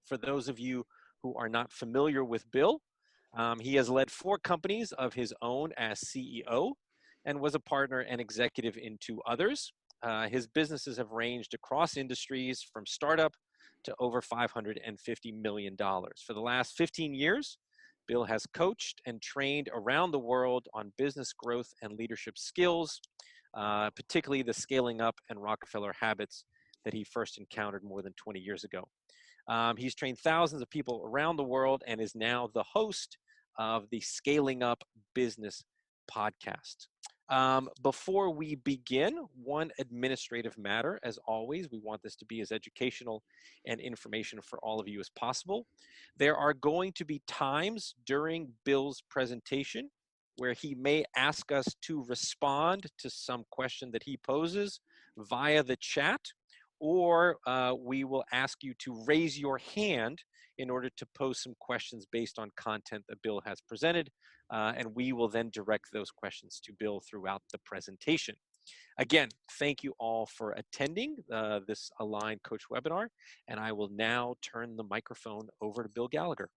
For those of you who are not familiar with Bill, he has led 4 companies of his own as CEO and was a partner and executive in 2 others. His businesses have ranged across industries from startup to over $550 million. For the last 15 years, Bill has coached and trained around the world on business growth and leadership skills, particularly the scaling up and Rockefeller habits that he first encountered more than 20 years ago. He's trained thousands of people around the world and is now the host of the Scaling Up Business podcast. Before we begin, one administrative matter. As always, we want this to be as educational and informational for all of you as possible. There are going to be times during Bill's presentation where he may ask us to respond to some question that he poses via the chat, or we will ask you to raise your hand in order to pose some questions based on content that Bill has presented, and we will then direct those questions to Bill throughout the presentation. Again, thank you all for attending this Align Coach webinar, and I will now turn the microphone over to Bill Gallagher.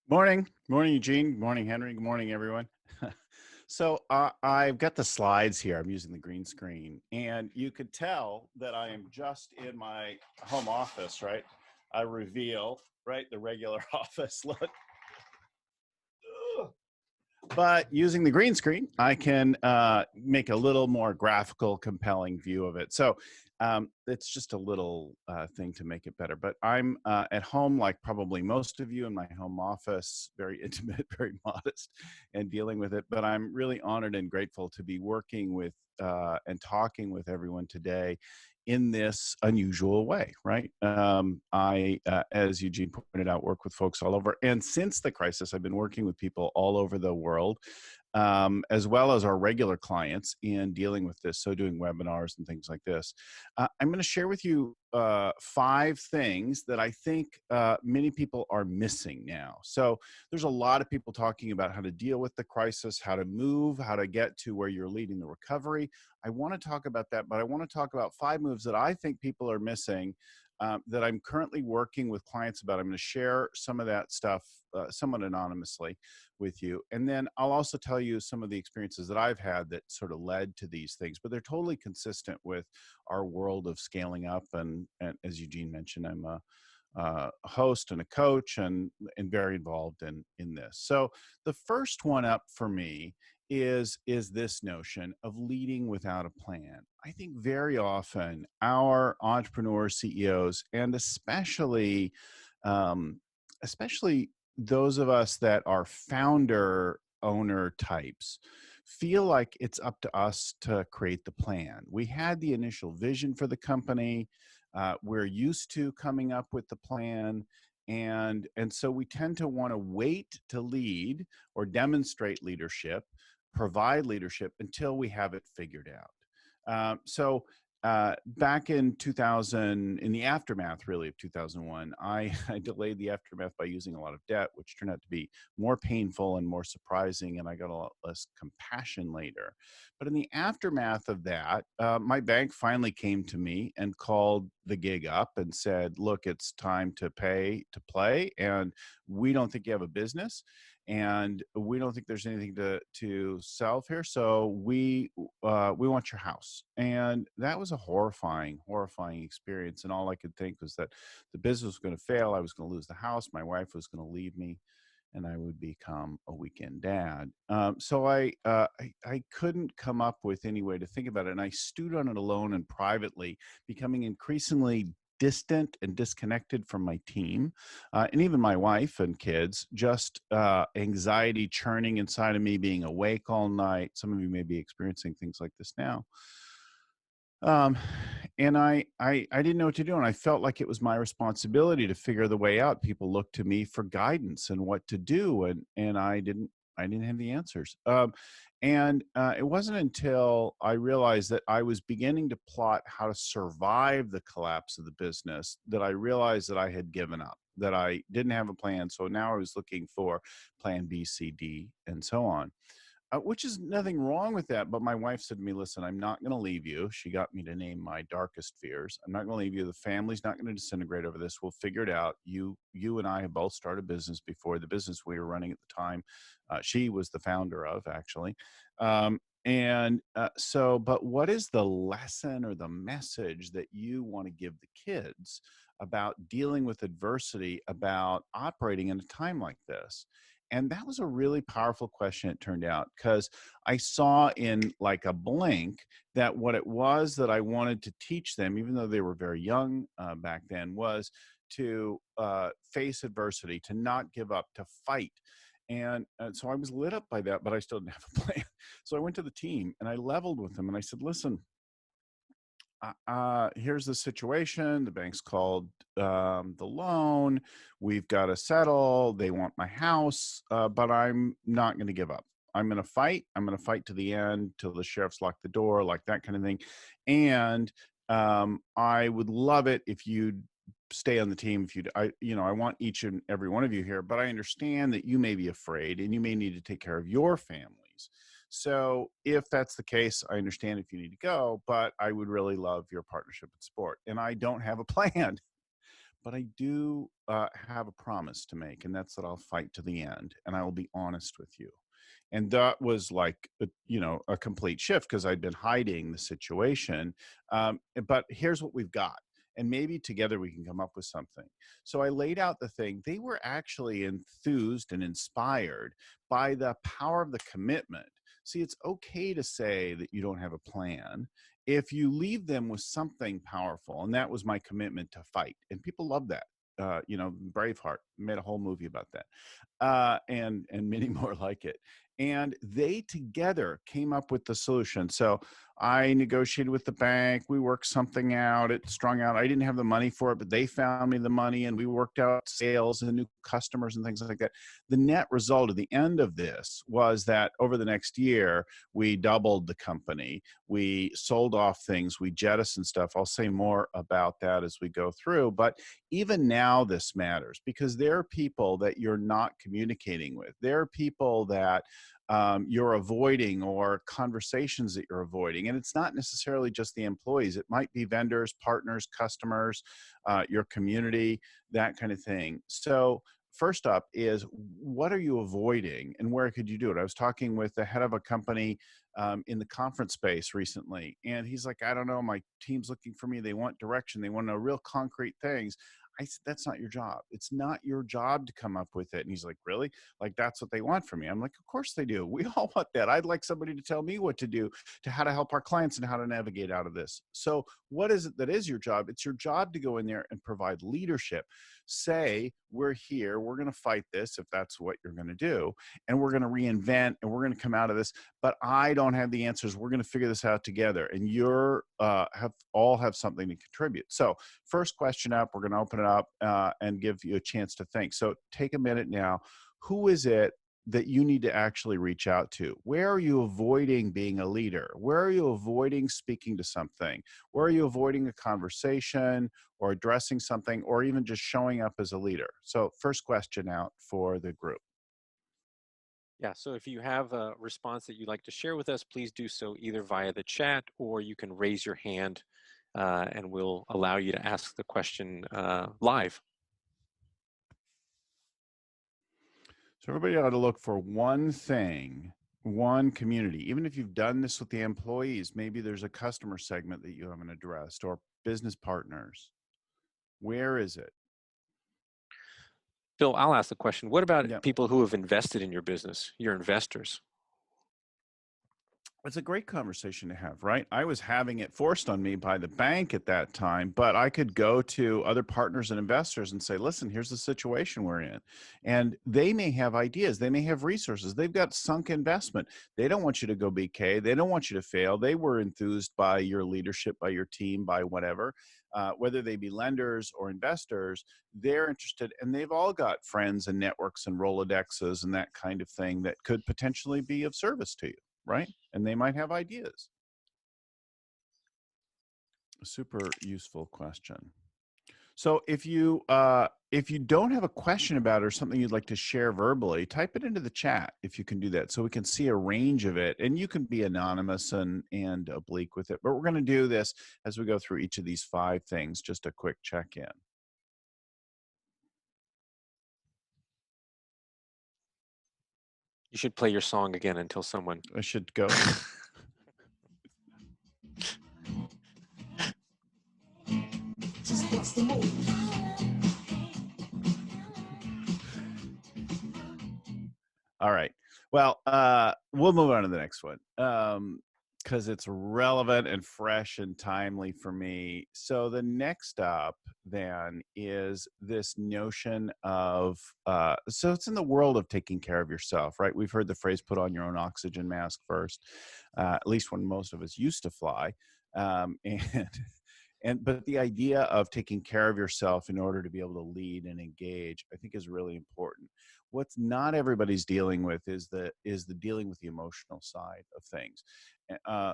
Morning, Eugene. Good morning, Henry. Good morning, everyone. So I've got the slides here. I'm using the green screen, and you could tell that I am just in my home office, right? I reveal, right, the regular office look. But using the green screen, I can make a little more graphical, compelling view of it. So it's just a little thing to make it better. But I'm at home, like probably most of you, in my home office, very intimate, very modest, and dealing with it. But I'm really honored and grateful to be working with and talking with everyone today in this unusual way, right? I, as Eugene pointed out, work with folks all over. And since the crisis, I've been working with people all over the world, as well as our regular clients in dealing with this. So doing webinars and things like this. I'm going to share with you 5 things that I think many people are missing now. So there's a lot of people talking about how to deal with the crisis, how to move, how to get to where you're leading the recovery. I want to talk about that, but I want to talk about 5 moves that I think people are missing that I'm currently working with clients about. I'm going to share some of that stuff somewhat anonymously with you. And then I'll also tell you some of the experiences that I've had that sort of led to these things, but they're totally consistent with our world of scaling up. And as Eugene mentioned, I'm a host and a coach and very involved in this. So the first one up for me is this notion of leading without a plan. I think very often our entrepreneurs, CEOs, and especially those of us that are founder owner types feel like it's up to us to create the plan. We had the initial vision for the company. We're used to coming up with the plan. And so we tend to want to wait to lead or demonstrate leadership, provide leadership until we have it figured out. So back in 2000, in the aftermath really of 2001, I delayed the aftermath by using a lot of debt, which turned out to be more painful and more surprising, and I got a lot less compassion later. But in the aftermath of that, my bank finally came to me and called the gig up and said, look, it's time to pay to play, and we don't think you have a business, and we don't think there's anything to sell here, so we want your house. And that was a horrifying experience. And all I could think was that the business was going to fail. I was going to lose the house. My wife was going to leave me, and I would become a weekend dad. So I couldn't come up with any way to think about it. And I stewed on it alone and privately, becoming increasingly distant and disconnected from my team, and even my wife and kids, just anxiety churning inside of me, being awake all night. Some of you may be experiencing things like this now. And I didn't know what to do. And I felt like it was my responsibility to figure the way out. People looked to me for guidance and what to do. And I didn't have the answers. It wasn't until I realized that I was beginning to plot how to survive the collapse of the business that I realized that I had given up, that I didn't have a plan. So now I was looking for plan B, C, D, and so on. which is nothing wrong with that. But my wife said to me, listen, I'm not going to leave you. She got me to name my darkest fears. I'm not going to leave you. The family's not going to disintegrate over this. We'll figure it out. You and I have both started business before. The business we were running at the time, she was the founder of, actually. But what is the lesson or the message that you want to give the kids about dealing with adversity, about operating in a time like this? And that was a really powerful question, it turned out, because I saw in like a blink that what it was that I wanted to teach them, even though they were very young back then, was to face adversity, to not give up, to fight. And so I was lit up by that, but I still didn't have a plan. So I went to the team and I leveled with them and I said, listen, here's the situation. The bank's called the loan. We've got to settle. They want my house, but I'm not going to give up. I'm going to fight. I'm going to fight to the end, till the sheriff's locked the door, like that kind of thing. And I would love it if you'd stay on the team. If I want each and every one of you here, but I understand that you may be afraid and you may need to take care of your families. So if that's the case, I understand if you need to go, but I would really love your partnership and support. And I don't have a plan, but I do have a promise to make, and that's that I'll fight to the end and I will be honest with you. And that was like, a complete shift because I'd been hiding the situation. But here's what we've got. And maybe together we can come up with something. So I laid out the thing. They were actually enthused and inspired by the power of the commitment. See, it's okay to say that you don't have a plan if you leave them with something powerful. And that was my commitment to fight. And people love that. Braveheart made a whole movie about that, and many more like it. And they together came up with the solution. So I negotiated with the bank. We worked something out. It strung out. I didn't have the money for it, but they found me the money, and we worked out sales and new customers and things like that. The net result of the end of this was that over the next year, we doubled the company. We sold off things. We jettisoned stuff. I'll say more about that as we go through. But even now, this matters because there are people that you're not communicating with. There are people that you're avoiding, or conversations that you're avoiding. And it's not necessarily just the employees. It might be vendors, partners, customers, your community, that kind of thing. So first up is, what are you avoiding and where could you do it? I was talking with the head of a company in the conference space recently, and he's like, I don't know, my team's looking for me. They want direction. They want to know real concrete things. I said, that's not your job. It's not your job to come up with it. And he's like, really? Like, that's what they want from me? I'm like, of course they do. We all want that. I'd like somebody to tell me what to do, to how to help our clients and how to navigate out of this. So what is it that is your job? It's your job to go in there and provide leadership. Say, we're here, we're going to fight this if that's what you're going to do, and we're going to reinvent, and we're going to come out of this, but I don't have the answers. We're going to figure this out together, and you're have something to contribute. So first question up, we're going to open it up and give you a chance to think. So take a minute now. Who is it that you need to actually reach out to? Where are you avoiding being a leader? Where are you avoiding speaking to something? Where are you avoiding a conversation or addressing something, or even just showing up as a leader? So first question out for the group. Yeah, so if you have a response that you'd like to share with us, please do so either via the chat, or you can raise your hand and we'll allow you to ask the question live. So everybody ought to look for one thing, one community. Even if you've done this with the employees, maybe there's a customer segment that you haven't addressed, or business partners. Where is it? Bill, I'll ask the question. What about Yeah. people who have invested in your business, your investors? It's a great conversation to have, right? I was having it forced on me by the bank at that time, but I could go to other partners and investors and say, listen, here's the situation we're in. And they may have ideas. They may have resources. They've got sunk investment. They don't want you to go BK. They don't want you to fail. They were enthused by your leadership, by your team, by whatever. Whether they be lenders or investors, they're interested, and they've all got friends and networks and Rolodexes and that kind of thing that could potentially be of service to you. Right? And they might have ideas. A super useful question. So if you don't have a question about it or something you'd like to share verbally, type it into the chat if you can do that, so we can see a range of it. And you can be anonymous and oblique with it. But we're going to do this as we go through each of these 5 things. Just a quick check-in. You should play your song again until someone. I should go. What's the move? All right. Well, we'll move on to the next one because it's relevant and fresh and timely for me. So the next up then is this notion of so it's in the world of taking care of yourself, right? We've heard the phrase "put on your own oxygen mask first," at least when most of us used to fly, and. But the idea of taking care of yourself in order to be able to lead and engage, I think, is really important. What's not everybody's dealing with is the dealing with the emotional side of things.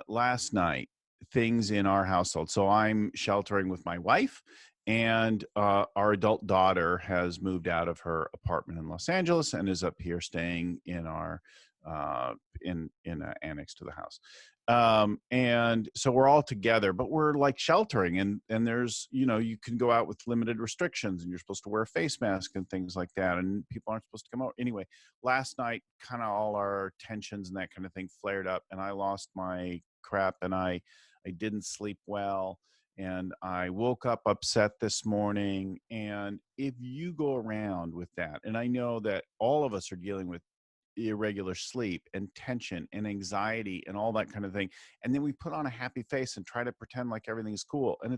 Last night, things in our household. So I'm sheltering with my wife, and our adult daughter has moved out of her apartment in Los Angeles and is up here staying in our in an annex to the house. And so we're all together, but we're like sheltering, and there's, you can go out with limited restrictions, and you're supposed to wear a face mask and things like that, and people aren't supposed to come out anyway. Last night, kind of all our tensions and that kind of thing flared up, and I lost my crap, and I didn't sleep well, and I woke up upset this morning. And if you go around with that, and I know that all of us are dealing with irregular sleep and tension and anxiety and all that kind of thing, and then we put on a happy face and try to pretend like everything's cool, and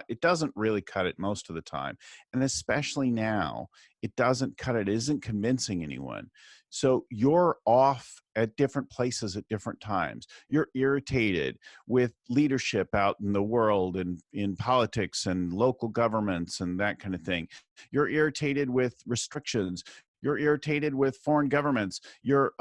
it doesn't really cut it most of the time. And especially now, it doesn't cut it isn't convincing anyone. So you're off at different places at different times. You're irritated with leadership out in the world and in politics and local governments and that kind of thing. You're irritated with restrictions. You're irritated with foreign governments. You're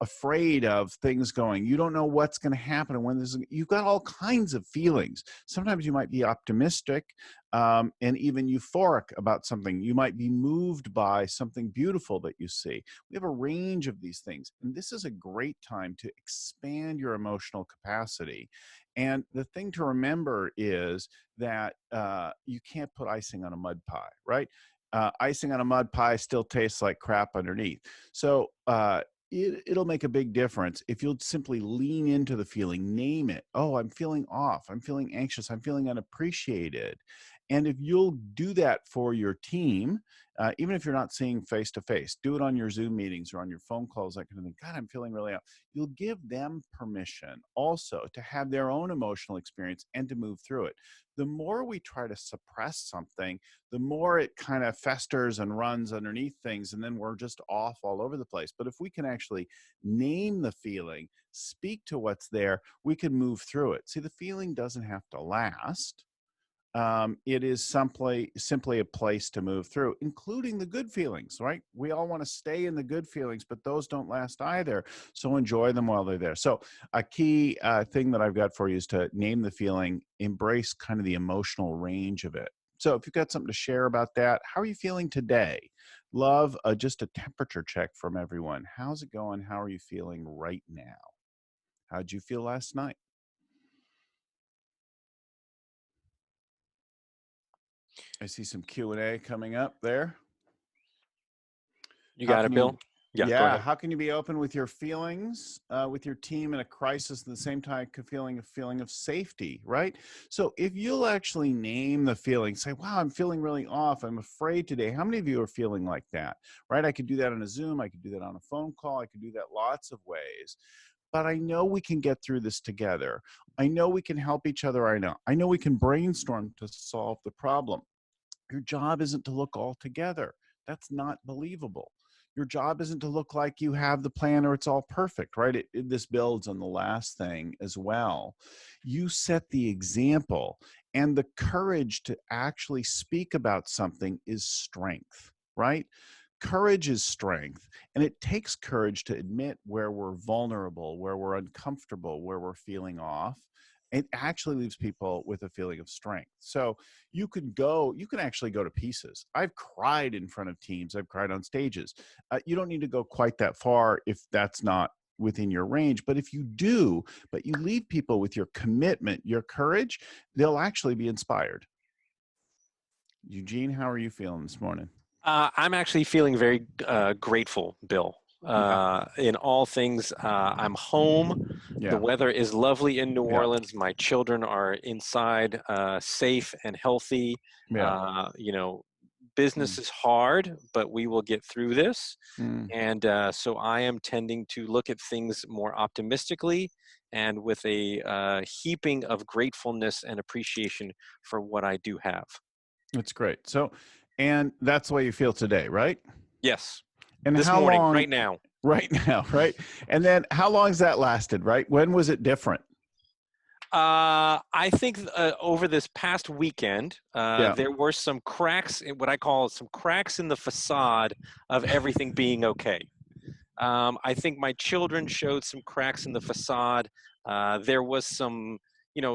afraid of things going. You don't know what's going to happen. And you've got all kinds of feelings. Sometimes you might be optimistic and even euphoric about something. You might be moved by something beautiful that you see. We have a range of these things. And this is a great time to expand your emotional capacity. And the thing to remember is that you can't put icing on a mud pie, right? Icing on a mud pie still tastes like crap underneath. So it'll make a big difference if you'll simply lean into the feeling, name it. Oh, I'm feeling off. I'm feeling anxious. I'm feeling unappreciated. And if you'll do that for your team, even if you're not seeing face to face, do it on your Zoom meetings or on your phone calls, that kind of thing. God, I'm feeling really off. You'll give them permission also to have their own emotional experience and to move through it. The more we try to suppress something, the more it kind of festers and runs underneath things, and then we're just off all over the place. But if we can actually name the feeling, speak to what's there, we can move through it. See, the feeling doesn't have to last. It is simply a place to move through, including the good feelings, right? We all want to stay in the good feelings, but those don't last either. So enjoy them while they're there. So a key thing that I've got for you is to name the feeling, embrace kind of the emotional range of it. So if you've got something to share about that, how are you feeling today? Love just a temperature check from everyone. How's it going? How are you feeling right now? How'd you feel last night? I see some Q&A coming up there. You How got it, can Bill? you, Yeah, go yeah, ahead. how can you be open with your feelings, with your team in a crisis, at the same time feeling a feeling of safety, right? So if you'll actually name the feeling, say, wow, I'm feeling really off. I'm afraid today. How many of you are feeling like that, right? I could do that on a Zoom. I could do that on a phone call. I could do that lots of ways. But I know we can get through this together. I know we can help each other. I know we can brainstorm to solve the problem. Your job isn't to look all together. That's not believable. Your job isn't to look like you have the plan or it's all perfect, right? This builds on the last thing as well. You set the example, and the courage to actually speak about something is strength, right? Courage is strength, and it takes courage to admit where we're vulnerable, where we're uncomfortable, where we're feeling off, it actually leaves people with a feeling of strength. So you can actually go to pieces. I've cried in front of teams. I've cried on stages. You don't need to go quite that far if that's not within your range. But if you do, but you leave people with your commitment, your courage, they'll actually be inspired. Eugene, how are you feeling this morning? I'm actually feeling very grateful, Bill. Yeah. In all things, I'm home. The Yeah. weather is lovely in New Yeah. Orleans. My children are inside, safe and healthy. Yeah. You know, Mm. business is hard, but we will get through this. Mm. And so I am tending to look at things more optimistically and with a heaping of gratefulness and appreciation for what I do have. That's great. So, and that's the way you feel today, right? Yes, And this how morning, long? right now. Right now, right? And then how long has that lasted, right? When was it different? I think over this past weekend, Yeah. there were some cracks, what I call some cracks in the facade of everything being okay. I think my children showed some cracks in the facade. There was some,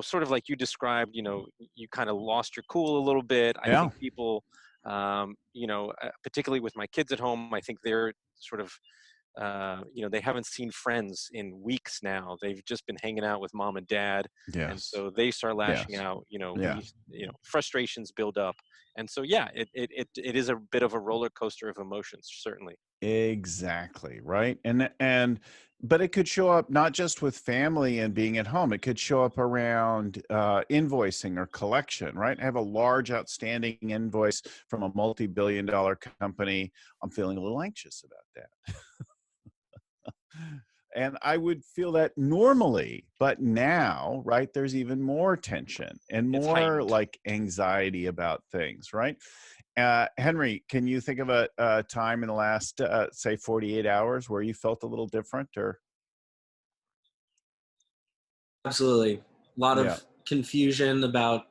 sort of like you described, you kind of lost your cool a little bit. I Yeah. think people, particularly with my kids at home, I think they're sort of they haven't seen friends in weeks now. They've just been hanging out with mom and dad, and Yes. so they start lashing Yes. out. Yeah. Frustrations build up, and so yeah, it is a bit of a roller coaster of emotions, certainly. Exactly, right? And but it could show up not just with family and being at home. It could show up around invoicing or collection, right? I have a large outstanding invoice from a multi-billion-dollar company. I'm feeling a little anxious about that. And I would feel that normally, but now, right, there's even more tension and It's more heightened. like anxiety about things, right? Henry, can you think of a time in the last, say, 48 hours where you felt a little different or? Absolutely. A lot Yeah. of confusion about,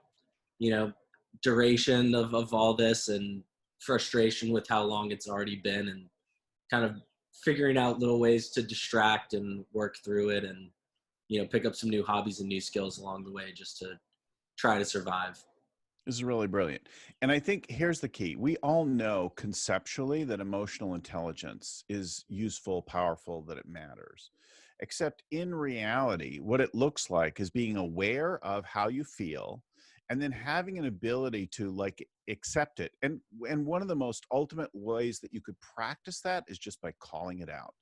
you know, duration of all this and frustration with how long it's already been and kind of figuring out little ways to distract and work through it and, pick up some new hobbies and new skills along the way just to try to survive. This is really brilliant. And I think here's the key. We all know conceptually that emotional intelligence is useful, powerful, that it matters. Except in reality, what it looks like is being aware of how you feel and then having an ability to like accept it. And one of the most ultimate ways that you could practice that is just by calling it out.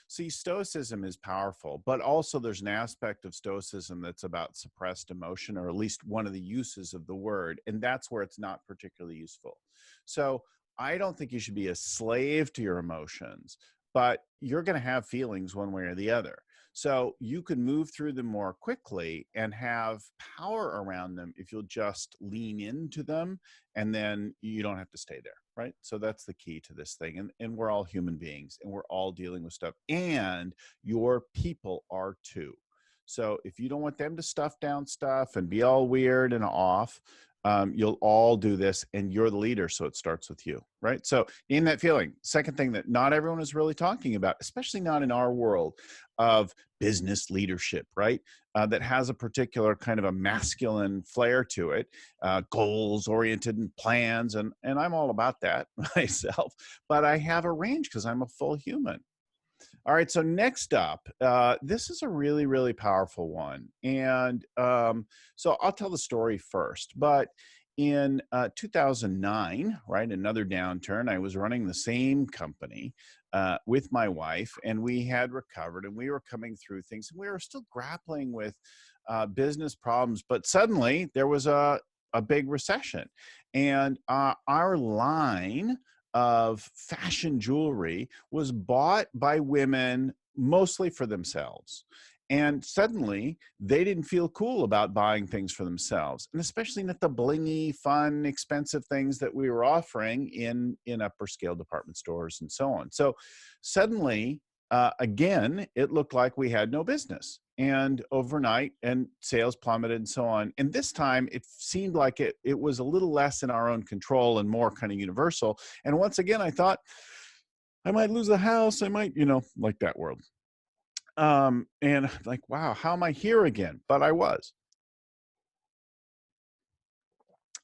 See, stoicism is powerful, but also there's an aspect of stoicism that's about suppressed emotion, or at least one of the uses of the word, and that's where it's not particularly useful. So I don't think you should be a slave to your emotions, but you're going to have feelings one way or the other. So you can move through them more quickly and have power around them if you'll just lean into them, and then you don't have to stay there, right? So that's the key to this thing. And we're all human beings and we're all dealing with stuff, and your people are too. So if you don't want them to stuff down stuff and be all weird and off, you'll all do this, and you're the leader, so it starts with you, right? So in that feeling, second thing that not everyone is really talking about, especially not in our world of business leadership, right? That has a particular kind of a masculine flair to it, goals oriented and plans, and I'm all about that myself. But I have a range because I'm a full human. All right, so next up, this is a really, really powerful one. And so I'll tell the story first. But in 2009, right, another downturn, I was running the same company with my wife, and we had recovered and we were coming through things. And we were still grappling with business problems, but suddenly there was a big recession. And our line of fashion jewelry was bought by women mostly for themselves. And suddenly they didn't feel cool about buying things for themselves, and especially not the blingy, fun, expensive things that we were offering in upper scale department stores and so on. So suddenly, again, it looked like we had no business. And overnight, and sales plummeted and so on. And this time, it seemed like it was a little less in our own control and more kind of universal. And once again, I thought, I might lose the house. I might, like that world. And like, wow, how am I here again? But I was.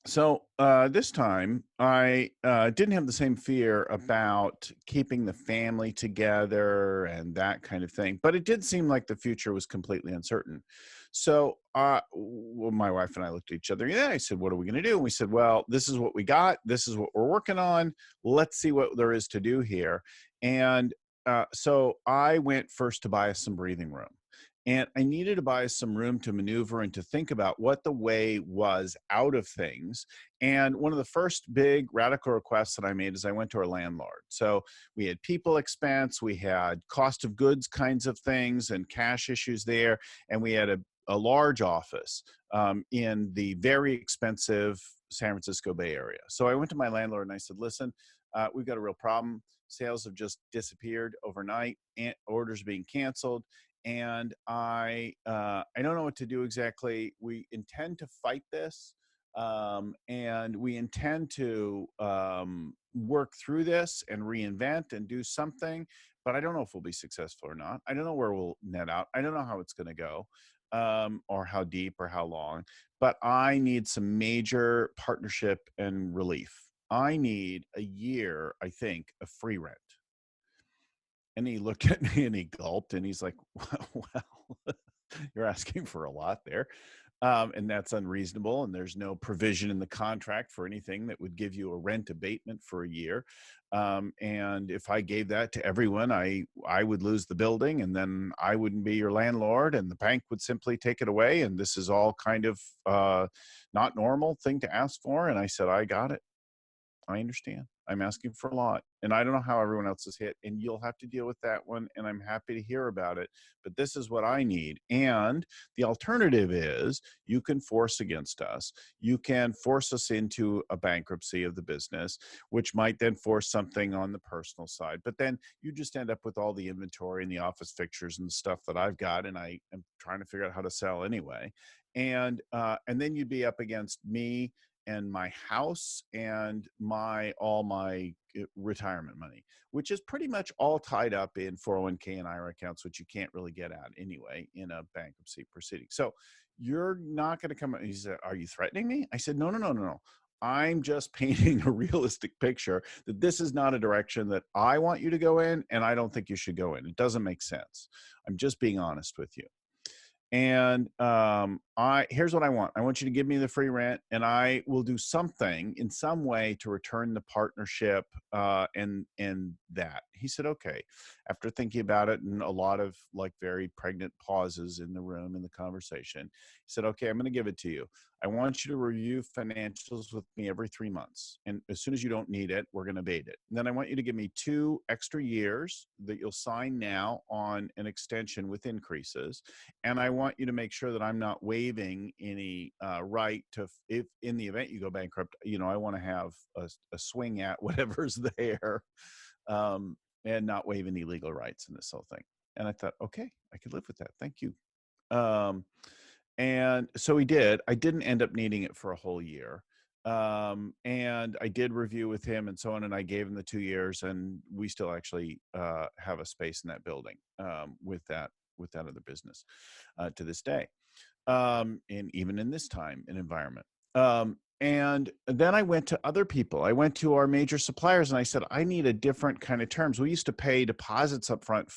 So this time, I didn't have the same fear about keeping the family together and that kind of thing, but it did seem like the future was completely uncertain. So well, my wife and I looked at each other. Yeah, I said, "What are we going to do?" And we said, "Well, this is what we got. This is what we're working on. Let's see what there is to do here." And so I went first to buy us some breathing room. And I needed to buy some room to maneuver and to think about what the way was out of things. And one of the first big radical requests that I made is I went to our landlord. So we had people expense, we had cost of goods kinds of things and cash issues there. And we had a large office in the very expensive San Francisco Bay Area. So I went to my landlord and I said, listen, we've got a real problem. Sales have just disappeared overnight, and orders being canceled, and I don't know what to do exactly. We intend to fight this, and we intend to work through this and reinvent and do something. But I don't know if we'll be successful or not. I don't know where we'll net out. I don't know how it's going to go, or how deep or how long. But I need some major partnership and relief. I need a year, I think, of free rent. And he looked at me and he gulped and he's like, well, you're asking for a lot there. And that's unreasonable. And there's no provision in the contract for anything that would give you a rent abatement for a year. And if I gave that to everyone, I would lose the building and then I wouldn't be your landlord and the bank would simply take it away. And this is all kind of not normal thing to ask for. And I said, I got it. I understand. I'm asking for a lot. And I don't know how everyone else is hit. And you'll have to deal with that one. And I'm happy to hear about it. But this is what I need. And the alternative is you can force against us. You can force us into a bankruptcy of the business, which might then force something on the personal side. But then you just end up with all the inventory and the office fixtures and the stuff that I've got. And I am trying to figure out how to sell anyway. And then you'd be up against me and my house and all my retirement money, which is pretty much all tied up in 401k and IRA accounts, which you can't really get at anyway in a bankruptcy proceeding. So you're not going to come. He said, "Are you threatening me?" I said, No. I'm just painting a realistic picture that this is not a direction that I want you to go in, and I don't think you should go in. It doesn't make sense. I'm just being honest with you. And here's what I want. I want you to give me the free rent, and I will do something in some way to return the partnership. And that he said, okay. After thinking about it, and a lot of like very pregnant pauses in the room in the conversation, he said, okay, I'm going to give it to you. I want you to review financials with me every 3 months, and as soon as you don't need it, we're going to abate it. And then I want you to give me 2 extra years that you'll sign now on an extension with increases. And I want you to make sure that I'm not waiving any right to, if in the event you go bankrupt, I want to have a swing at whatever's there, and not waive any legal rights in this whole thing. And I thought, okay, I could live with that. Thank you. And so he did. I didn't end up needing it for a whole year. And I did review with him and so on, and I gave him the 2 years, and we still actually have a space in that building with that other business to this day, and even in this time and environment. And then I went to other people. I went to our major suppliers and I said, I need a different kind of terms. We used to pay deposits up front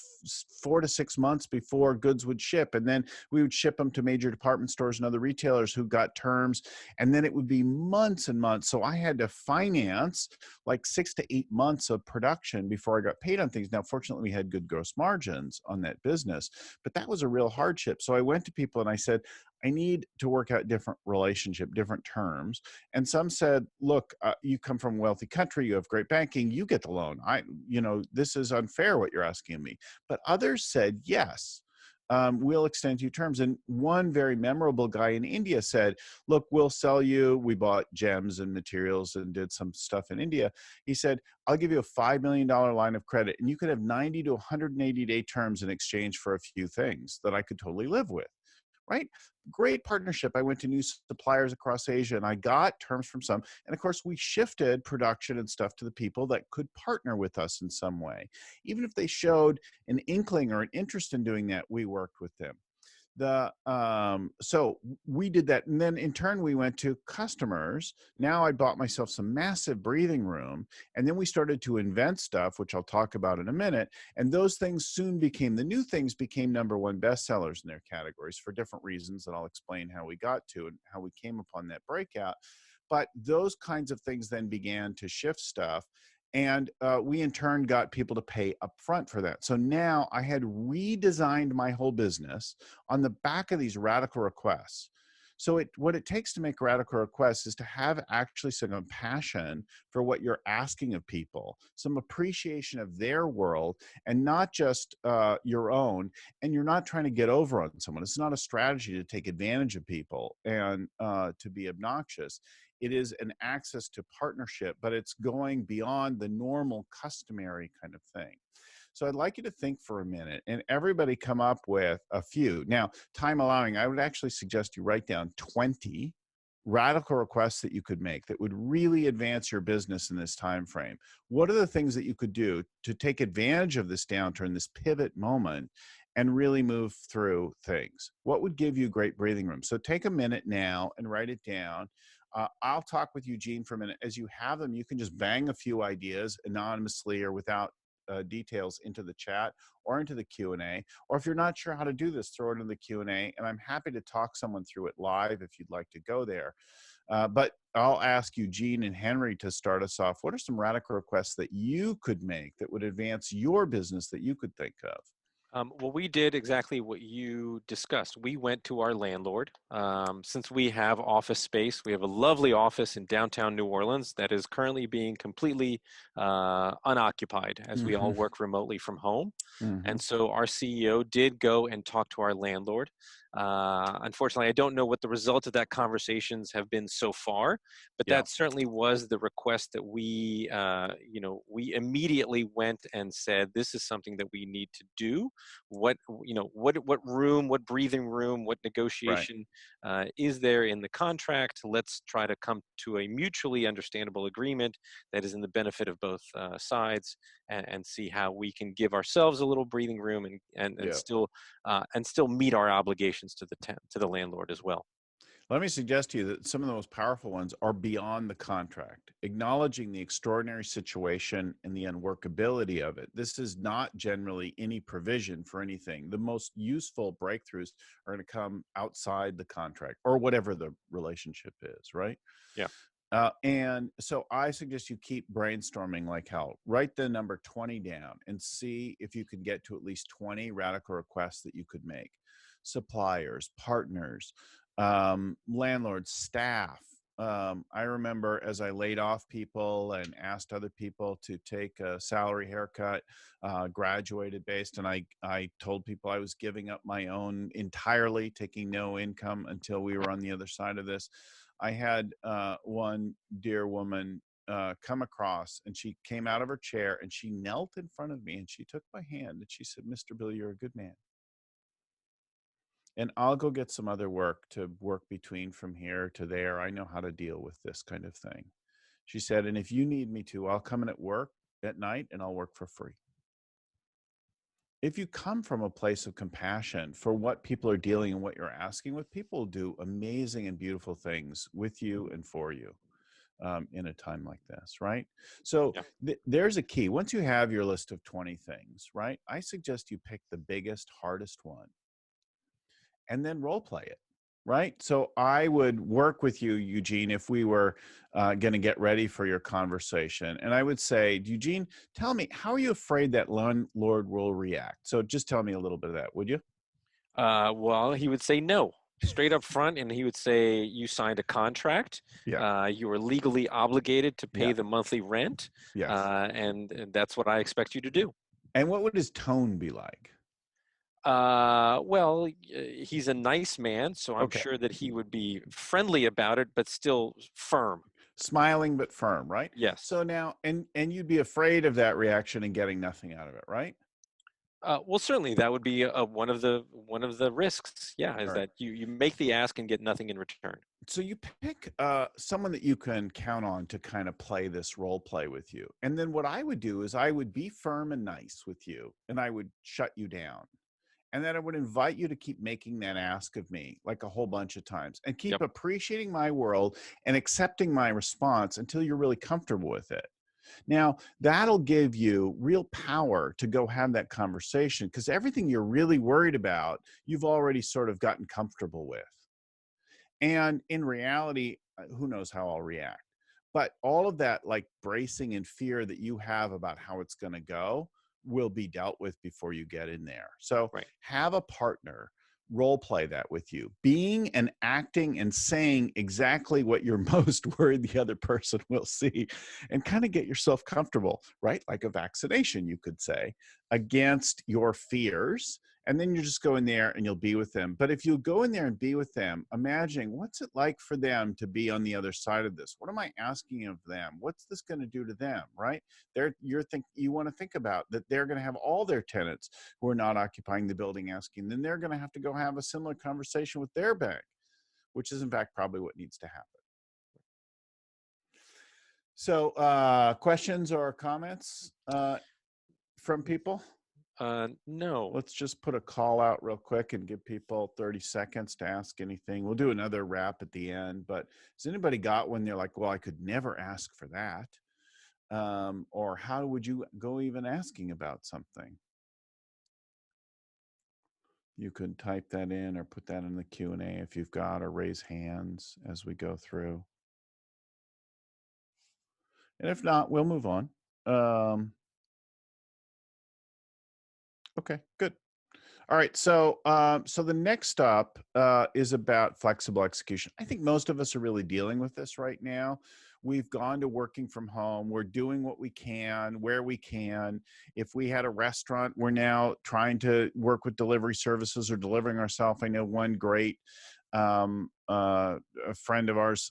4 to 6 months before goods would ship. And then we would ship them to major department stores and other retailers who got terms. And then it would be months and months. So I had to finance like 6 to 8 months of production before I got paid on things. Now, fortunately, we had good gross margins on that business, but that was a real hardship. So I went to people and I said, I need to work out different relationship, different terms. And some said, look, you come from a wealthy country, you have great banking, you get the loan. This is unfair what you're asking of me. But others said, yes, we'll extend you terms. And one very memorable guy in India said, look, we'll sell you. We bought gems and materials and did some stuff in India. He said, I'll give you a $5 million line of credit, and you could have 90 to 180-day terms in exchange for a few things that I could totally live with. Right? Great partnership. I went to new suppliers across Asia and I got terms from some. And of course, we shifted production and stuff to the people that could partner with us in some way. Even if they showed an inkling or an interest in doing that, we worked with them. So we did that, and then in turn we went to customers. Now I bought myself some massive breathing room, and then we started to invent stuff, which I'll talk about in a minute. And those things soon became, the new things became #1 bestsellers in their categories for different reasons that I'll explain how we got to and how we came upon that breakout. But those kinds of things then began to shift stuff. And we in turn got people to pay upfront for that. So now I had redesigned my whole business on the back of these radical requests. So what it takes to make radical requests is to have actually some compassion for what you're asking of people, some appreciation of their world, and not just your own. And you're not trying to get over on someone. It's not a strategy to take advantage of people and to be obnoxious. It is an access to partnership, but it's going beyond the normal, customary kind of thing. So I'd like you to think for a minute and everybody come up with a few. Now, time allowing, I would actually suggest you write down 20 radical requests that you could make that would really advance your business in this time frame. What are the things that you could do to take advantage of this downturn, this pivot moment, and really move through things? What would give you great breathing room? So take a minute now and write it down. I'll talk with Eugene for a minute. As you have them, you can just bang a few ideas anonymously or without details into the chat or into the Q&A. Or if you're not sure how to do this, throw it in the Q&A, and I'm happy to talk someone through it live if you'd like to go there. But I'll ask Eugene and Henry to start us off. What are some radical requests that you could make that would advance your business that you could think of? Well, we did exactly what you discussed. We went to our landlord. Since we have office space, we have a lovely office in downtown New Orleans that is currently being completely unoccupied as we all work remotely from home. And so our CEO did go and talk to our landlord. Unfortunately, I don't know what the result of that conversations have been so far, but that certainly was the request that we, we immediately went and said, this is something that we need to do. What room, what breathing room, what negotiation is there in the contract? Let's try to come to a mutually understandable agreement that is in the benefit of both sides, and see how we can give ourselves a little breathing room and still meet our obligations to the landlord as well. Let me suggest to you that some of the most powerful ones are beyond the contract, acknowledging the extraordinary situation and the unworkability of it. This is not generally any provision for anything. The most useful breakthroughs are going to come outside the contract or whatever the relationship is, right? Yeah. And so I suggest you keep brainstorming like hell. Write the number 20 down and see if you can get to at least 20 radical requests that you could make. Suppliers, partners, landlords, staff. I remember as I laid off people and asked other people to take a salary haircut, graduated based, and I told people I was giving up my own entirely, taking no income until we were on the other side of this. I had one dear woman come across, and she came out of her chair and she knelt in front of me and she took my hand and she said, "Mr. Bill, you're a good man. And I'll go get some other work to work between from here to there. I know how to deal with this kind of thing." She said, "And if you need me to, I'll come in at work at night and I'll work for free." If you come from a place of compassion for what people are dealing and what you're asking with, people will do amazing and beautiful things with you and for you in a time like this, right? So there's a key. Once you have your list of 20 things, right, I suggest you pick the biggest, hardest one and then role play it, right? So I would work with you, Eugene, if we were going to get ready for your conversation. And I would say, Eugene, tell me, how are you afraid that landlord will react? So just tell me a little bit of that, would you? Well, he would say no, straight up front, and he would say, you signed a contract. You are legally obligated to pay the monthly rent. And that's what I expect you to do. And what would his tone be like? Well, he's a nice man, so I'm sure that he would be friendly about it, but still firm. Smiling but firm, right? Yes. So now, and you'd be afraid of that reaction and getting nothing out of it, right? Well, certainly that would be one of the risks. Yeah, is that you make the ask and get nothing in return. So you pick someone that you can count on to kind of play this role play with you. And then what I would do is I would be firm and nice with you, and I would shut you down. And then I would invite you to keep making that ask of me like a whole bunch of times, and keep Yep. appreciating my world and accepting my response until you're really comfortable with it. Now, that'll give you real power to go have that conversation, because everything you're really worried about, you've already sort of gotten comfortable with. And in reality, who knows how I'll react. But all of that like bracing and fear that you have about how it's going to go will be dealt with before you get in there. So Right. have a partner role play that with you, being and acting and saying exactly what you're most worried the other person will see, and kind of get yourself comfortable, right? Like a vaccination, you could say, against your fears. And then you just go in there and you'll be with them. But if you go in there and be with them, imagine what's it like for them to be on the other side of this? What am I asking of them? What's this going to do to them, right? You want to think about that they're going to have all their tenants who are not occupying the building asking, then they're going to have to go have a similar conversation with their bank, which is in fact probably what needs to happen. So questions or comments from people? No. Let's just put a call out real quick and give people 30 seconds to ask anything. We'll do another wrap at the end, but has anybody got one they're like, well, I could never ask for that? Or how would you go even asking about something? You could type that in or put that in the Q&A if you've got, or raise hands as we go through. And if not, we'll move on. Okay, good. All right, so the next up is about flexible execution. I think most of us are really dealing with this right now. We've gone to working from home. We're doing what we can, where we can. If we had a restaurant, we're now trying to work with delivery services or delivering ourselves. I know one great a friend of ours,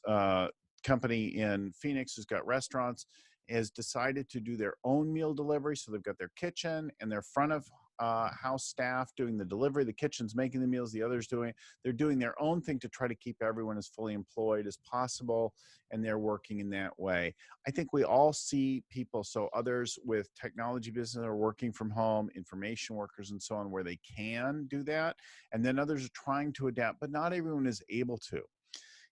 company in Phoenix who's got restaurants, has decided to do their own meal delivery. So they've got their kitchen and their front of house staff doing the delivery. The kitchen's making the meals, the others they're doing their own thing to try to keep everyone as fully employed as possible, and they're working in that way. I think we all see people, so others with technology business are working from home, information workers and so on, where they can do that, and then others are trying to adapt, but not everyone is able to.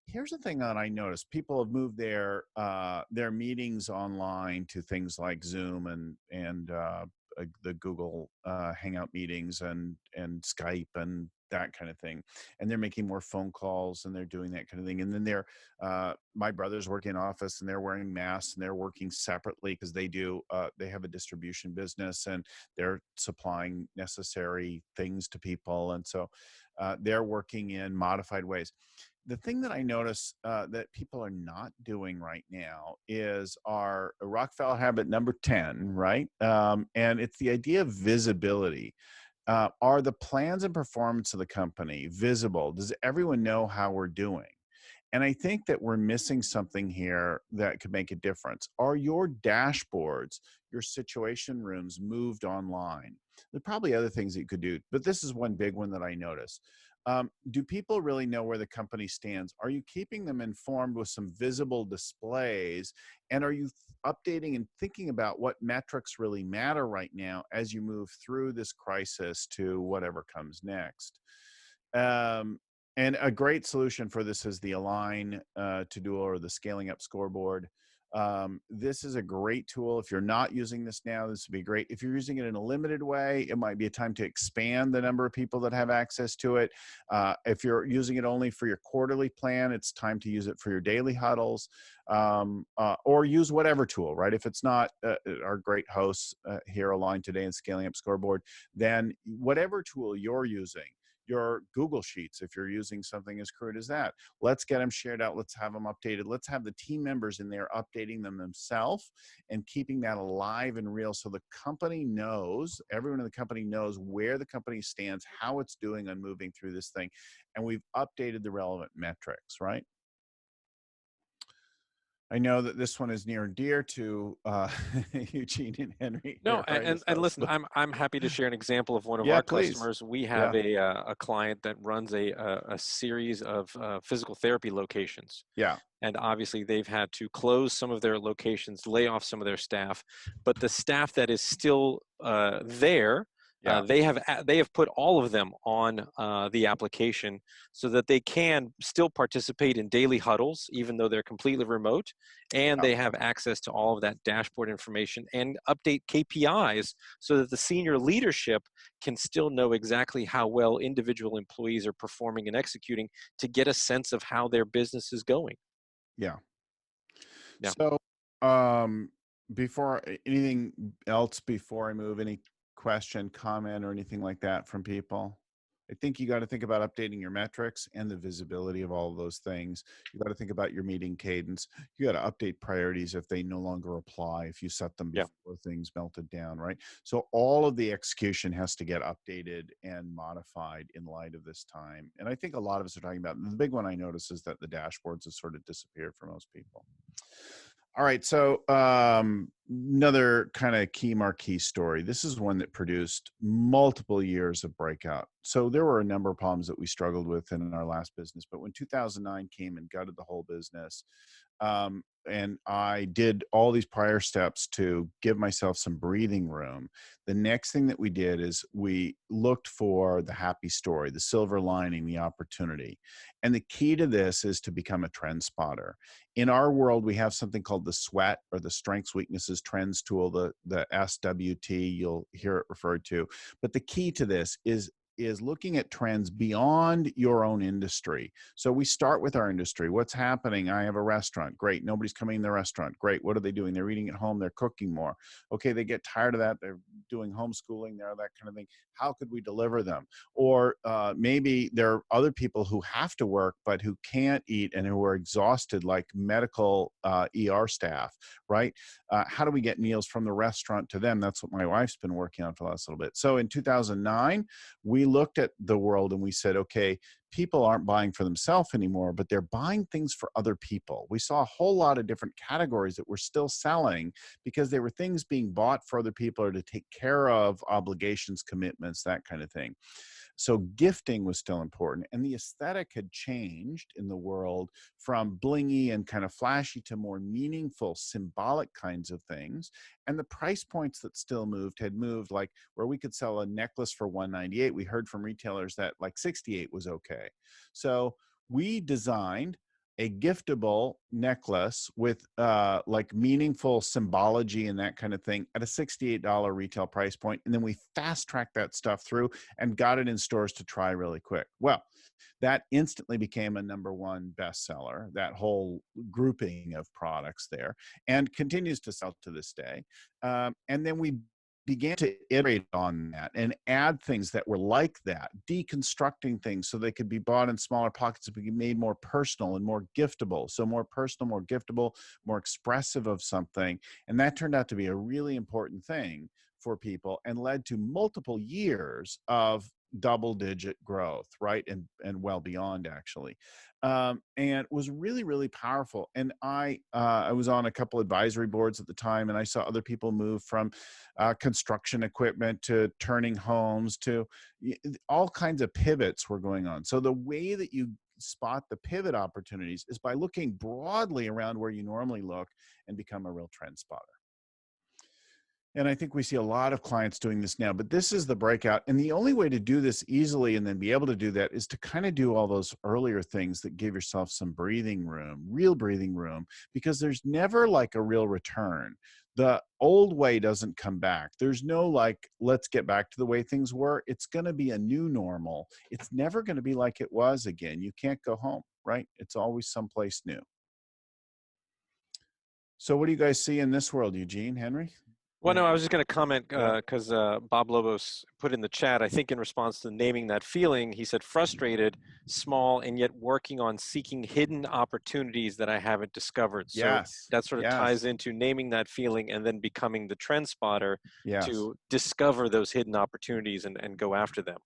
Here's the thing that I noticed: people have moved their meetings online to things like Zoom and the Google Hangout meetings and Skype and that kind of thing, and they're making more phone calls and they're doing that kind of thing. And then my brother's working in office and they're wearing masks and they're working separately because they have a distribution business and they're supplying necessary things to people, and so they're working in modified ways. The thing that I notice that people are not doing right now is our Rockefeller habit number 10, right? And it's the idea of visibility. Are the plans and performance of the company visible? Does everyone know how we're doing? And I think that we're missing something here that could make a difference. Are your dashboards, your situation rooms moved online? There are probably other things that you could do, but this is one big one that I notice. Do people really know where the company stands? Are you keeping them informed with some visible displays? And are you updating and thinking about what metrics really matter right now as you move through this crisis to whatever comes next? And a great solution for this is the Align to-do or the Scaling Up Scoreboard. This is a great tool. If you're not using this now, this would be great. If you're using it in a limited way, it might be a time to expand the number of people that have access to it. If you're using it only for your quarterly plan, it's time to use it for your daily huddles, or use whatever tool, right? If it's not our great hosts here, Align Today and Scaling Up Scoreboard, then whatever tool you're using, your Google Sheets, if you're using something as crude as that, let's get them shared out. Let's have them updated. Let's have the team members in there updating them themselves and keeping that alive and real, so the company knows, everyone in the company knows where the company stands, how it's doing on moving through this thing. And we've updated the relevant metrics, right? I know that this one is near and dear to Eugene and Henry. No, Right? and listen, I'm happy to share an example of one of Yeah, our please. customers. We have a client that runs a series of physical therapy locations. Yeah. And obviously they've had to close some of their locations, lay off some of their staff, but the staff that is still there Yeah. They have put all of them on the application so that they can still participate in daily huddles, even though they're completely remote, and they have access to all of that dashboard information and update KPIs so that the senior leadership can still know exactly how well individual employees are performing and executing to get a sense of how their business is going. Yeah. Yeah. So, before anything else, before I move, any question, comment, or anything like that from people? I think you got to think about updating your metrics and the visibility of all of those things. You got to think about your meeting cadence. You got to update priorities if they no longer apply, if you set them Yeah. before things melted down, right? So all of the execution has to get updated and modified in light of this time. And I think a lot of us are talking about, the big one I notice is that the dashboards have sort of disappeared for most people. All right, so another kind of key marquee story. This is one that produced multiple years of breakout. So there were a number of problems that we struggled with in our last business, but when 2009 came and gutted the whole business, and I did all these prior steps to give myself some breathing room. The next thing that we did is we looked for the happy story, the silver lining, the opportunity. And the key to this is to become a trend spotter. In our world, we have something called the SWET, or the Strengths, Weaknesses, Trends tool, the SWT, you'll hear it referred to. But the key to this is looking at trends beyond your own industry. So we start with our industry. What's happening? I have a restaurant. Great. Nobody's coming in the restaurant. Great. What are they doing? They're eating at home. They're cooking more. Okay. They get tired of that. They're doing homeschooling there, that kind of thing. How could we deliver them? Or maybe there are other people who have to work, but who can't eat and who are exhausted, like medical ER staff, right? How do we get meals from the restaurant to them? That's what my wife's been working on for the last little bit. So in 2009, we looked at the world and we said, okay, people aren't buying for themselves anymore, but they're buying things for other people. We saw a whole lot of different categories that were still selling because they were things being bought for other people or to take care of obligations, commitments, that kind of thing. So gifting was still important, and the aesthetic had changed in the world from blingy and kind of flashy to more meaningful, symbolic kinds of things. And the price points that still moved had moved, like where we could sell a necklace for $198. We heard from retailers that like $68 was okay. So we designed a giftable necklace with like meaningful symbology and that kind of thing at a $68 retail price point. And then we fast tracked that stuff through and got it in stores to try really quick. Well, that instantly became a #1 bestseller, that whole grouping of products there, and continues to sell to this day. And then we began to iterate on that and add things that were like that, deconstructing things so they could be bought in smaller pockets and be made more personal and more giftable. So more personal, more giftable, more expressive of something. And that turned out to be a really important thing for people and led to multiple years of double-digit growth, right? And well beyond, actually. And was really, really powerful. And I was on a couple advisory boards at the time, and I saw other people move from construction equipment to turning homes to all kinds of pivots were going on. So the way that you spot the pivot opportunities is by looking broadly around where you normally look and become a real trend spotter. And I think we see a lot of clients doing this now, but this is the breakout. And the only way to do this easily and then be able to do that is to kind of do all those earlier things that give yourself some breathing room, real breathing room, because there's never like a real return. The old way doesn't come back. There's no like, let's get back to the way things were. It's going to be a new normal. It's never going to be like it was again. You can't go home, right? It's always someplace new. So what do you guys see in this world, Eugene, Henry? Well, no, I was just going to comment Yeah. because Bob Lobos put in the chat, I think in response to naming that feeling, he said frustrated, small, and yet working on seeking hidden opportunities that I haven't discovered. So Yes. that sort of Yes. ties into naming that feeling and then becoming the trend spotter Yes. to discover those hidden opportunities and go after them.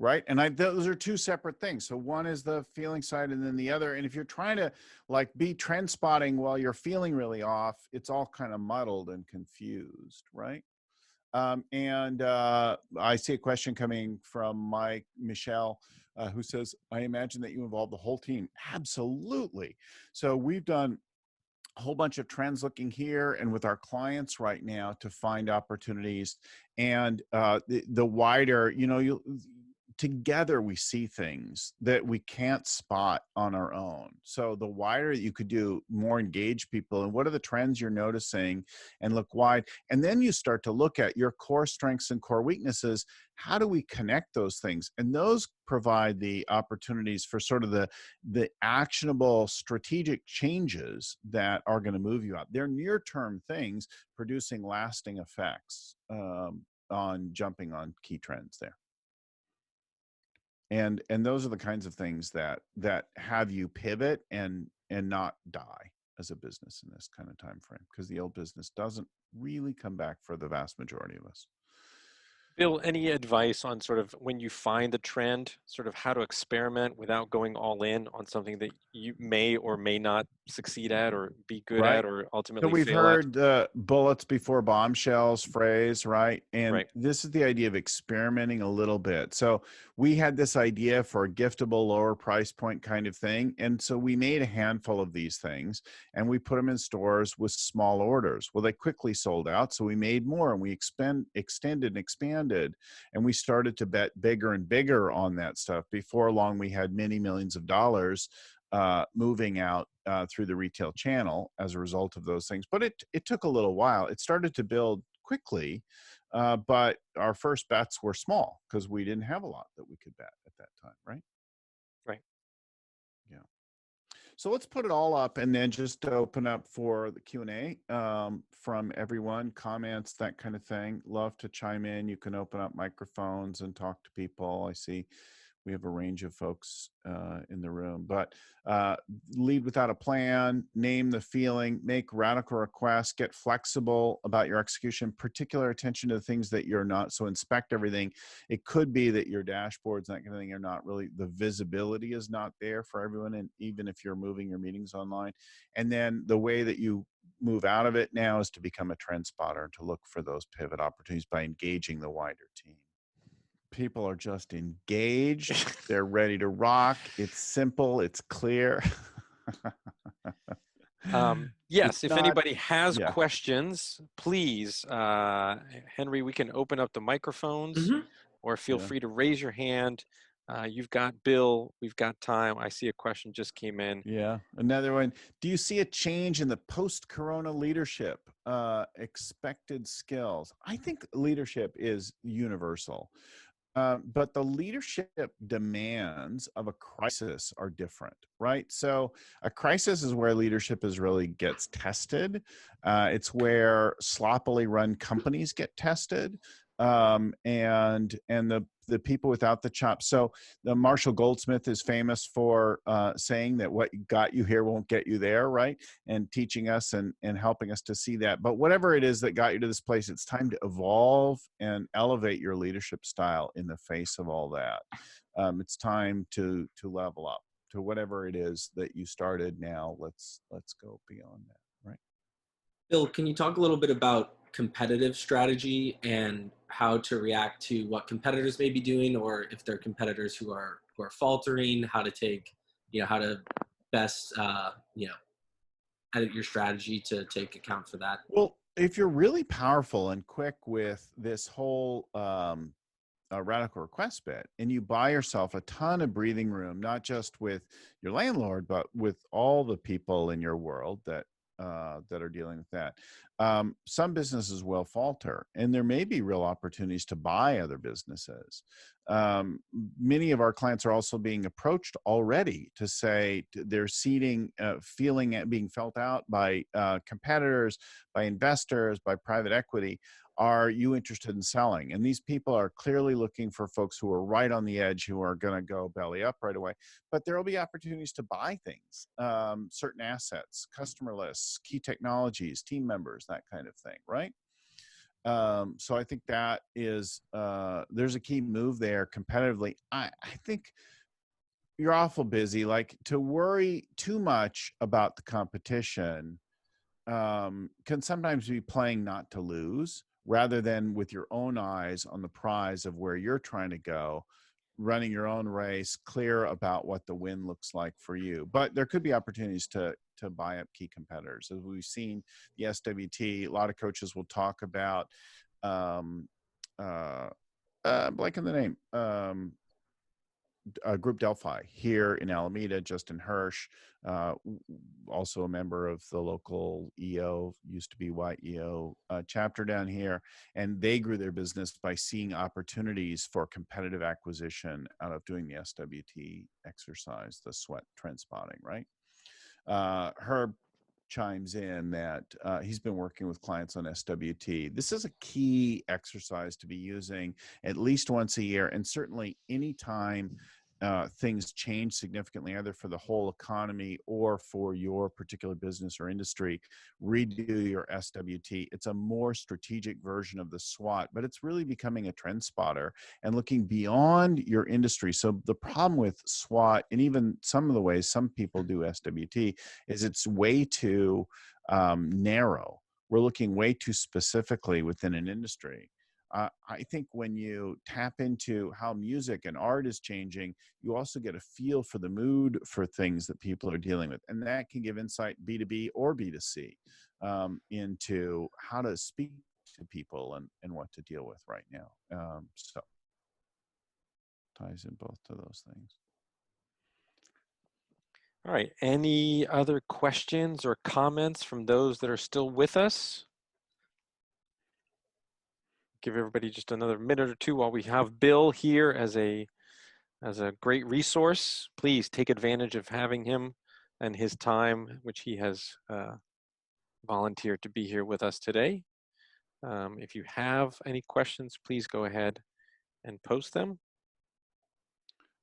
Right. And those are two separate things. So one is the feeling side and then the other. And if you're trying to like be trend spotting while you're feeling really off, it's all kind of muddled and confused. Right. And I see a question coming from Michelle, who says, I imagine that you involve the whole team. Absolutely. So we've done a whole bunch of trends looking here and with our clients right now to find opportunities. And the wider, together we see things that we can't spot on our own. So the wider you could do, more engage people, and what are the trends you're noticing, and look wide. And then you start to look at your core strengths and core weaknesses. How do we connect those things? And those provide the opportunities for sort of the actionable strategic changes that are going to move you out. They're near-term things producing lasting effects on jumping on key trends there. And those are the kinds of things that have you pivot and not die as a business in this kind of time frame, because the old business doesn't really come back for the vast majority of us. Bill, any advice on sort of when you find the trend, sort of how to experiment without going all in on something that you may or may not succeed at or be good Right. at or So ultimately we've fail at? heard the bullets before bombshells phrase, right? And Right. this is the idea of experimenting a little bit. So we had this idea for a giftable lower price point kind of thing. And so we made a handful of these things and we put them in stores with small orders. Well, they quickly sold out. So we made more and we extended and expanded. And we started to bet bigger and bigger on that stuff. Before long, we had many millions of dollars moving out through the retail channel as a result of those things. But it took a little while. It started to build quickly, but our first bets were small because we didn't have a lot that we could bet at that time, right? Right. Yeah. So let's put it all up and then just open up for the Q&A from everyone, comments, that kind of thing. Love to chime in. You can open up microphones and talk to people. I see we have a range of folks in the room, but lead without a plan, name the feeling, make radical requests, get flexible about your execution, particular attention to the things that you're not. So inspect everything. It could be that your dashboards and that kind of thing are not really, the visibility is not there for everyone. And even if you're moving your meetings online, and then the way that you move out of it now is to become a trend spotter and to look for those pivot opportunities by engaging the wider team. People are just engaged. They're ready to rock. It's simple. It's clear. Yes, It's if not, anybody has yeah. questions, please, Henry, we can open up the microphones or feel free to raise your hand. You've got Bill. We've got time. I see a question just came in. Yeah. Another one. Do you see a change in the post-corona leadership, expected skills? I think leadership is universal. But the leadership demands of a crisis are different, right? So a crisis is where leadership really gets tested. It's where sloppily run companies get tested, and the people without the chops. So the Marshall Goldsmith is famous for saying that what got you here won't get you there, right? And teaching us and helping us to see that. But whatever it is that got you to this place, it's time to evolve and elevate your leadership style in the face of all that. It's time to level up to whatever it is that you started. Now let's go beyond that, right? Bill, can you talk a little bit about competitive strategy and how to react to what competitors may be doing, or if they're competitors who are faltering, how to take, how to best, edit your strategy to take account for that? Well, if you're really powerful and quick with this whole radical request bit, and you buy yourself a ton of breathing room, not just with your landlord, but with all the people in your world that are dealing with that. Some businesses will falter, and there may be real opportunities to buy other businesses. Many of our clients are also being approached already to say they're seeding, feeling it being felt out by competitors, by investors, by private equity. Are you interested in selling? And these people are clearly looking for folks who are right on the edge, who are going to go belly up right away. But there will be opportunities to buy things, certain assets, customer lists, key technologies, team members, that kind of thing, right? So I think that is, there's a key move there competitively. I think you're awful busy. Like, to worry too much about the competition can sometimes be playing not to lose, rather than with your own eyes on the prize of where you're trying to go, running your own race, clear about what the win looks like for you. But there could be opportunities to to buy up key competitors. As we've seen, the SWT, a lot of coaches will talk about, blanking the name, Group Delphi here in Alameda. Justin Hirsch, also a member of the local EO, used to be YEO chapter down here, and they grew their business by seeing opportunities for competitive acquisition out of doing the SWT exercise, the sweat trend spotting, right? Herb chimes in that he's been working with clients on SWT. This is a key exercise to be using at least once a year, and certainly anytime things change significantly, either for the whole economy or for your particular business or industry, redo your SWT. It's a more strategic version of the SWOT, but it's really becoming a trend spotter and looking beyond your industry. So the problem with SWOT, and even some of the ways some people do SWT, is it's way too narrow. We're looking way too specifically within an industry. I think when you tap into how music and art is changing, you also get a feel for the mood for things that people are dealing with. And that can give insight, B2B or B2C, into how to speak to people and what to deal with right now. So ties in both of those things. All right, any other questions or comments from those that are still with us? Give everybody just another minute or two while we have Bill here as a great resource. Please take advantage of having him and his time, which he has volunteered to be here with us today. If you have any questions, please go ahead and post them.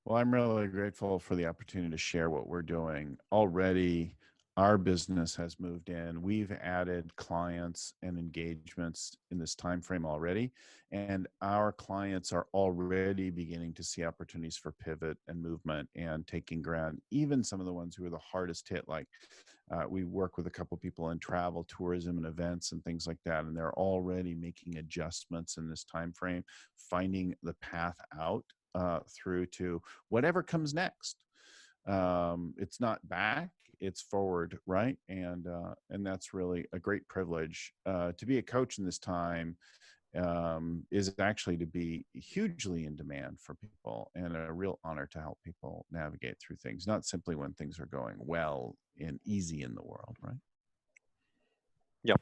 Well, I'm really grateful for the opportunity to share what we're doing. Already, our business has moved in. We've added clients and engagements in this time frame already, and our clients are already beginning to see opportunities for pivot and movement and taking ground. Even some of the ones who are the hardest hit, like we work with a couple people in travel, tourism, and events and things like that, and they're already making adjustments in this time frame, finding the path out through to whatever comes next. It's not back, it's forward, right? And that's really a great privilege. To be a coach in this time is actually to be hugely in demand for people, and a real honor to help people navigate through things, not simply when things are going well and easy in the world, right? Yep.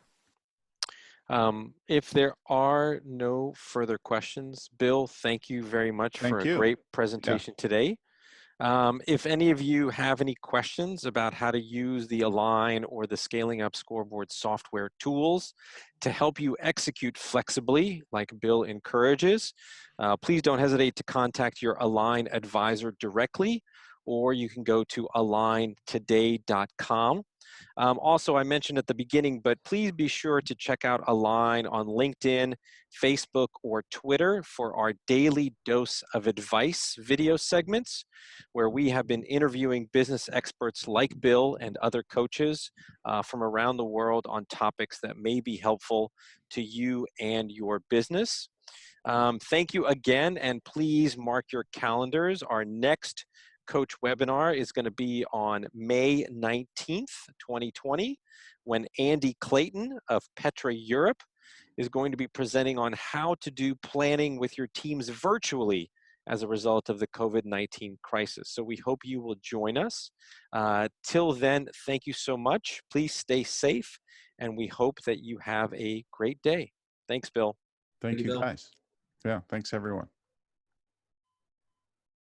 If there are no further questions, Bill, thank you very much for a great presentation today. If any of you have any questions about how to use the Align or the Scaling Up Scoreboard software tools to help you execute flexibly, like Bill encourages, please don't hesitate to contact your Align advisor directly, or you can go to aligntoday.com. Also, I mentioned at the beginning, but please be sure to check out Align on LinkedIn, Facebook, or Twitter for our daily dose of advice video segments, where we have been interviewing business experts like Bill and other coaches from around the world on topics that may be helpful to you and your business. Thank you again, and please mark your calendars. Our next coach webinar is going to be on May 19th, 2020, when Andy Clayton of Petra Europe is going to be presenting on how to do planning with your teams virtually as a result of the COVID-19 crisis. So we hope you will join us. Till then, thank you so much. Please stay safe, and we hope that you have a great day. Thanks, Bill. Thank you, guys. Yeah, thanks, everyone.